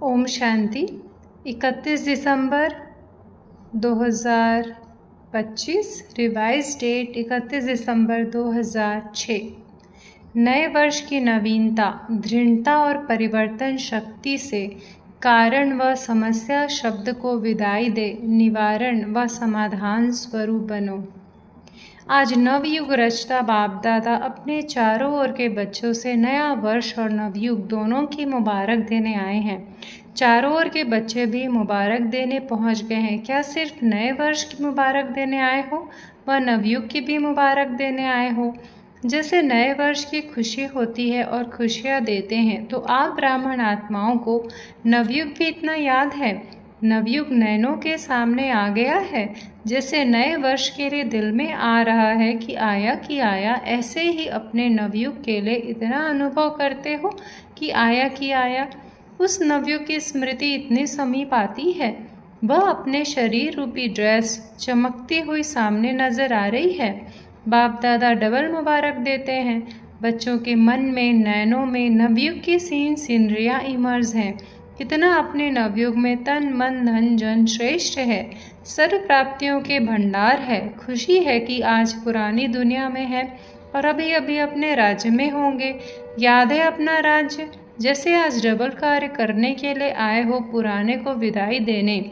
ओम शांति। 31 दिसंबर 2025, revise date 31 दिसंबर 2006। नए वर्ष की नवीनता, दृढ़ता और परिवर्तन शक्ति से कारण व समस्या शब्द को विदाई दे, निवारण व समाधान स्वरूप बनो। आज नवयुग रचता बाप दादा अपने चारों ओर के बच्चों से नया वर्ष और नवयुग दोनों की मुबारक देने आए हैं। चारों ओर के बच्चे भी मुबारक देने पहुंच गए हैं। क्या सिर्फ नए वर्ष की मुबारक देने आए हो व नवयुग की भी मुबारक देने आए हो? जैसे नए वर्ष की खुशी होती है और खुशियाँ देते हैं, तो आप ब्राह्मण आत्माओं को नवयुग भी इतना याद है। नवयुग नैनों के सामने आ गया है। जैसे नए वर्ष के लिए दिल में आ रहा है कि आया, ऐसे ही अपने नवयुग के लिए इतना अनुभव करते हो कि आया। उस नवयुग की स्मृति इतनी समीप आती है, वह अपने शरीर रूपी ड्रेस चमकती हुई सामने नजर आ रही है। बाप दादा डबल मुबारक देते हैं। बच्चों के मन में, नैनों में नवयुग की सीनरियाँ इमर्ज हैं। कितना अपने नवयुग में तन मन धन जन श्रेष्ठ है, सर्व प्राप्तियों के भंडार है। खुशी है कि आज पुरानी दुनिया में है और अभी अभी अपने राज्य में होंगे। याद है अपना राज्य। जैसे आज डबल कार्य करने के लिए आए हो, पुराने को विदाई देने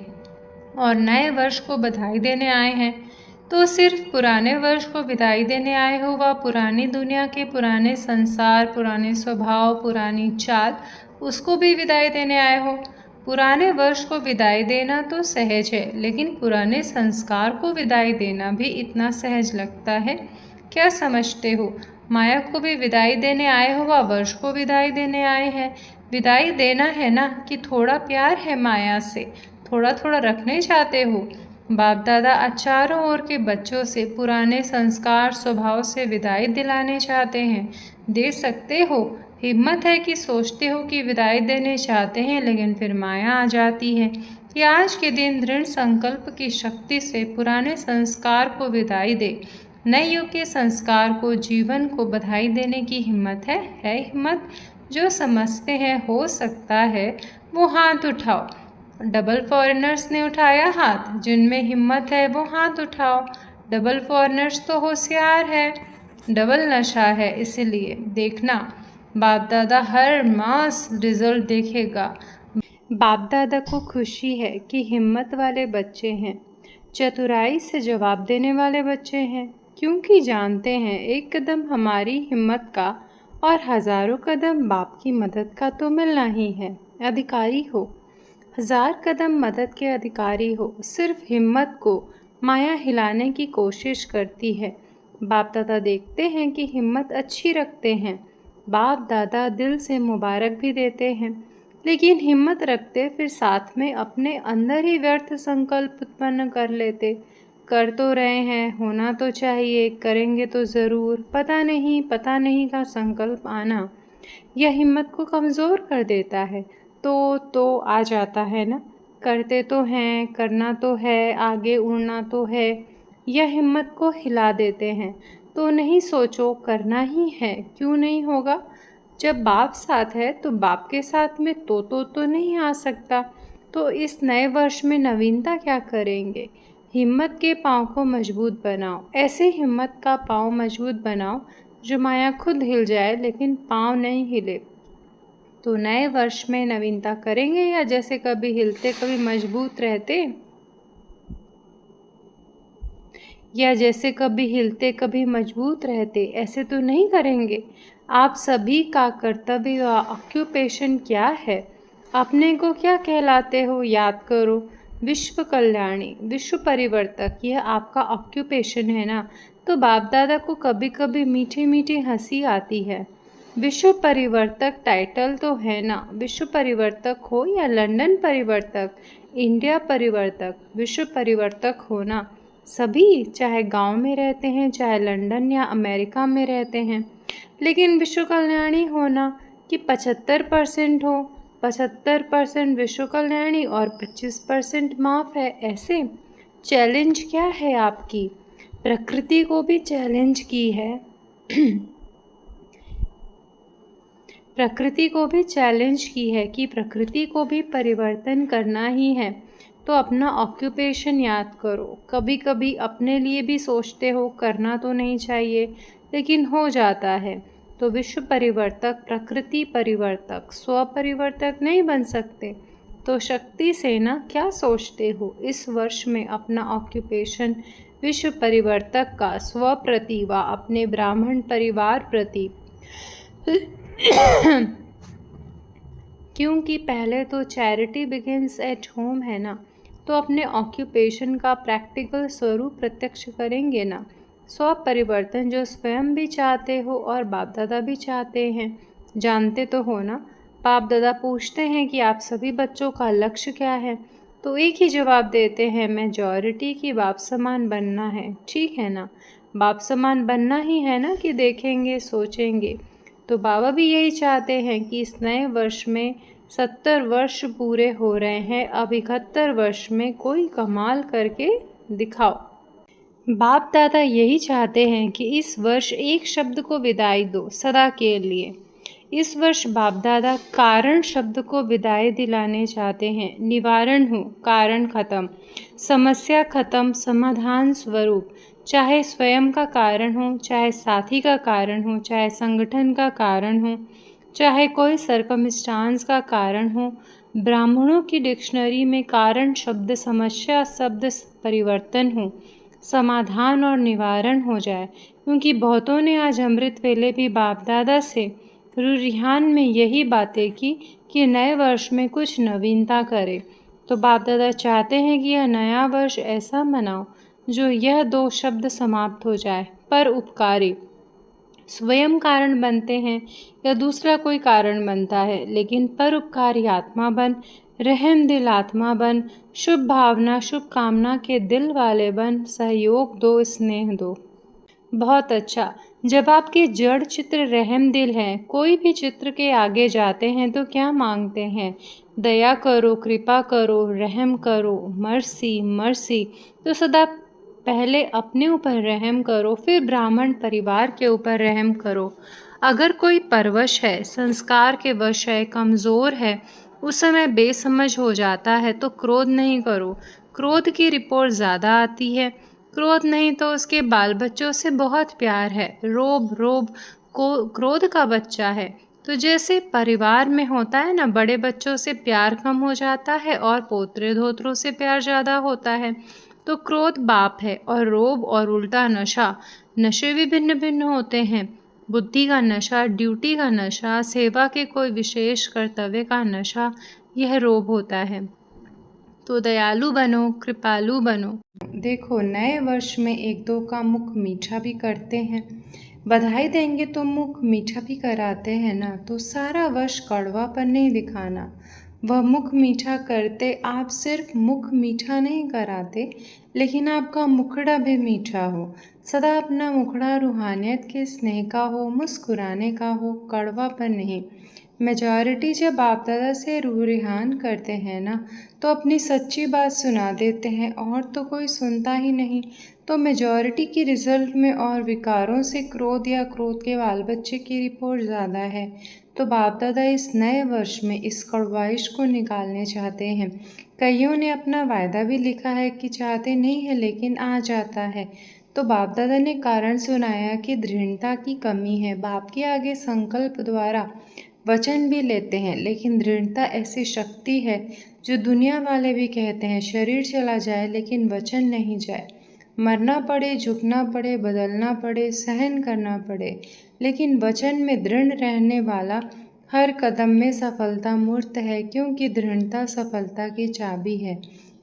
और नए वर्ष को बधाई देने आए हैं। तो सिर्फ पुराने वर्ष को विदाई देने आए हो व पुरानी दुनिया के पुराने संसार, पुराने स्वभाव, पुरानी चाल, उसको भी विदाई देने आए हो। पुराने वर्ष को विदाई देना तो सहज है, लेकिन पुराने संस्कार को विदाई देना भी इतना सहज लगता है? क्या समझते हो? माया को भी विदाई देने आए हो व वर्ष को विदाई देने आए हैं। विदाई देना है ना, कि थोड़ा प्यार है माया से, थोड़ा थोड़ा रखने चाहते हो? बाप दादा चारों ओर के बच्चों से पुराने संस्कार स्वभाव से विदाई दिलाने चाहते हैं। दे सकते हो? हिम्मत है कि सोचते हो कि विदाई देने चाहते हैं, लेकिन फिर माया आ जाती है कि आज के दिन दृढ़ संकल्प की शक्ति से पुराने संस्कार को विदाई दे, नए युग के संस्कार को, जीवन को बधाई देने की हिम्मत है हिम्मत? जो समझते हैं हो सकता है वो हाथ उठाओ। डबल फॉरेनर्स ने उठाया हाथ। जिनमें हिम्मत है वो हाथ उठाओ। डबल फॉरेनर्स तो होशियार है, डबल नशा है, इसलिए देखना बाप दादा हर मास रिजल्ट देखेगा। बाप दादा को खुशी है कि हिम्मत वाले बच्चे हैं, चतुराई से जवाब देने वाले बच्चे हैं, क्योंकि जानते हैं एक कदम हमारी हिम्मत का और हजारों कदम बाप की मदद का तो मिलना ही है। अधिकारी हो, 1000 कदम मदद के अधिकारी हो। सिर्फ हिम्मत को माया हिलाने की कोशिश करती है। बाप दादा देखते हैं कि हिम्मत अच्छी रखते हैं। बाप दादा दिल से मुबारक भी देते हैं, लेकिन हिम्मत रखते फिर साथ में अपने अंदर ही व्यर्थ संकल्प उत्पन्न कर लेते। कर तो रहे हैं, होना तो चाहिए, करेंगे तो ज़रूर, पता नहीं का संकल्प आना यह हिम्मत को कमज़ोर कर देता है। तो आ जाता है ना, करते तो हैं, करना तो है, आगे उड़ना तो है, यह हिम्मत को हिला देते हैं। तो नहीं सोचो, करना ही है, क्यों नहीं होगा? जब बाप साथ है तो बाप के साथ में तो नहीं आ सकता। तो इस नए वर्ष में नवीनता क्या करेंगे? हिम्मत के पाँव को मजबूत बनाओ। ऐसे हिम्मत का पाँव मजबूत बनाओ जो माया खुद हिल जाए लेकिन पाँव नहीं हिले। तो नए वर्ष में नवीनता करेंगे या जैसे कभी हिलते कभी मजबूत रहते, या जैसे कभी हिलते कभी मजबूत रहते, ऐसे तो नहीं करेंगे। आप सभी का कर्तव्य व ऑक्यूपेशन क्या है? अपने को क्या कहलाते हो? याद करो, विश्व कल्याणी, विश्व परिवर्तक, यह आपका ऑक्यूपेशन है ना। तो बाप दादा को कभी कभी मीठी मीठी हंसी आती है। विश्व परिवर्तक टाइटल तो है ना, विश्व परिवर्तक हो या लंदन परिवर्तक, इंडिया परिवर्तक, विश्व परिवर्तक हो ना सभी, चाहे गांव में रहते हैं, चाहे लंदन या अमेरिका में रहते हैं। लेकिन विश्व कल्याणी होना कि 75% हो, 75% विश्व कल्याणी और 25% माफ़ है, ऐसे? चैलेंज क्या है आपकी? प्रकृति को भी चैलेंज की है। प्रकृति को भी चैलेंज की है कि प्रकृति को भी परिवर्तन करना ही है। तो अपना ऑक्यूपेशन याद करो। कभी कभी अपने लिए भी सोचते हो, करना तो नहीं चाहिए लेकिन हो जाता है। तो विश्व परिवर्तक, प्रकृति परिवर्तक, स्व परिवर्तक नहीं बन सकते। तो शक्ति सेना क्या सोचते हो? इस वर्ष में अपना ऑक्यूपेशन विश्व परिवर्तक का स्व प्रति व अपने ब्राह्मण परिवार प्रति क्योंकि पहले तो चैरिटी बिगिंस एट होम है ना, तो अपने ऑक्यूपेशन का प्रैक्टिकल स्वरूप प्रत्यक्ष करेंगे ना। स्व परिवर्तन जो स्वयं भी चाहते हो और बाप दादा भी चाहते हैं। जानते तो हो ना, बाप दादा पूछते हैं कि आप सभी बच्चों का लक्ष्य क्या है, तो एक ही जवाब देते हैं, मेजॉरिटी की बाप समान बनना है। ठीक है ना, बाप समान बनना ही है ना कि देखेंगे सोचेंगे। तो बाबा भी यही चाहते हैं कि इस नए वर्ष में 70 वर्ष पूरे हो रहे हैं, अब 71 वर्ष में कोई कमाल करके दिखाओ। बाप दादा यही चाहते हैं कि इस वर्ष एक शब्द को विदाई दो सदा के लिए। इस वर्ष बाप दादा कारण शब्द को विदाई दिलाने चाहते हैं। निवारण हो, कारण खत्म, समस्या खत्म, समाधान स्वरूप। चाहे स्वयं का कारण हो, चाहे साथी का कारण हो, चाहे संगठन का कारण हो, चाहे कोई सर्कमस्टांस का कारण हो। ब्राह्मणों की डिक्शनरी में कारण शब्द समस्या शब्द परिवर्तन हो, समाधान और निवारण हो जाए। क्योंकि बहुतों ने आज अमृत वेले भी बाप दादा से रुरिहान में यही बातें की कि नए वर्ष में कुछ नवीनता करे। तो बाप दादा चाहते हैं कि यह नया वर्ष ऐसा मनाओ जो यह 2 शब्द समाप्त हो जाए, पर उपकारी। स्वयं कारण बनते हैं या दूसरा कोई कारण बनता है, लेकिन परोपकारी आत्मा बन, रहम दिल आत्मा बन, शुभ भावना शुभ कामना के दिल वाले बन, सहयोग दो, स्नेह दो। बहुत अच्छा। जब आपके जड़ चित्र रहम दिल हैं, कोई भी चित्र के आगे जाते हैं तो क्या मांगते हैं? दया करो, कृपा करो, रहम करो, मर्सी मर्सी। तो सदा पहले अपने ऊपर रहम करो, फिर ब्राह्मण परिवार के ऊपर रहम करो। अगर कोई परवश है, संस्कार के वश है, कमज़ोर है, उस समय बेसमझ हो जाता है, तो क्रोध नहीं करो। क्रोध की रिपोर्ट ज़्यादा आती है। क्रोध नहीं तो उसके बाल बच्चों से बहुत प्यार है। रोब को क्रोध का बच्चा है। तो जैसे परिवार में होता है ना, बड़े बच्चों से प्यार कम हो जाता है और पोतरे धोत्रों से प्यार ज़्यादा होता है। तो क्रोध बाप है और रोब और उल्टा नशा। नशे भी भिन्न भिन्न होते हैं। बुद्धि का नशा, ड्यूटी का नशा, सेवा के कोई विशेष कर्तव्य का नशा, यह रोब होता है। तो दयालु बनो, कृपालु बनो। देखो, नए वर्ष में 1-2 का मुख मीठा भी करते हैं। बधाई देंगे तो मुख मीठा भी कराते हैं ना। तो सारा वर्ष कड़वापन नहीं दिखाना। वह मुख मीठा करते, आप सिर्फ मुख मीठा नहीं कराते, लेकिन आपका मुखड़ा भी मीठा हो। सदा अपना मुखड़ा रूहानियत के स्नेह का हो, मुस्कुराने का हो, कड़वापन नहीं। मेजॉरिटी जब बाप दादा से रूह रिहान करते हैं ना, तो अपनी सच्ची बात सुना देते हैं और तो कोई सुनता ही नहीं। तो मेजॉरिटी की रिजल्ट में और विकारों से क्रोध या क्रोध के बाल बच्चे की रिपोर्ट ज़्यादा है। तो बाप दादा इस नए वर्ष में इस कड़वाइश को निकालने चाहते हैं। कईयों ने अपना वायदा भी लिखा है कि चाहते नहीं है लेकिन आ जाता है। तो बाप दादा ने कारण सुनाया कि दृढ़ता की कमी है। बाप के आगे संकल्प द्वारा वचन भी लेते हैं, लेकिन दृढ़ता ऐसी शक्ति है जो दुनिया वाले भी कहते हैं शरीर चला जाए लेकिन वचन नहीं जाए। मरना पड़े, झुकना पड़े, बदलना पड़े, सहन करना पड़े, लेकिन वचन में दृढ़ रहने वाला हर कदम में सफलता मूर्त है। क्योंकि दृढ़ता सफलता की चाबी है।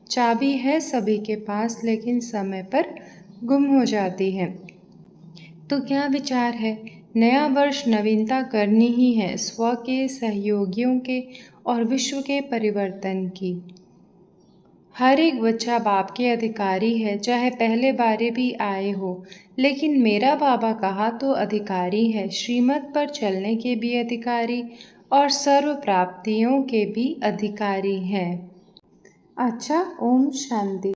चाबी है सभी के पास, लेकिन समय पर गुम हो जाती है। तो क्या विचार है? नया वर्ष नवीनता करनी ही है, स्व के, सहयोगियों के और विश्व के परिवर्तन की। हर एक बच्चा बाप के अधिकारी है, चाहे पहले बारे भी आए हो, लेकिन मेरा बाबा कहा तो अधिकारी है। श्रीमत पर चलने के भी अधिकारी और सर्व प्राप्तियों के भी अधिकारी हैं। अच्छा, ओम शांति।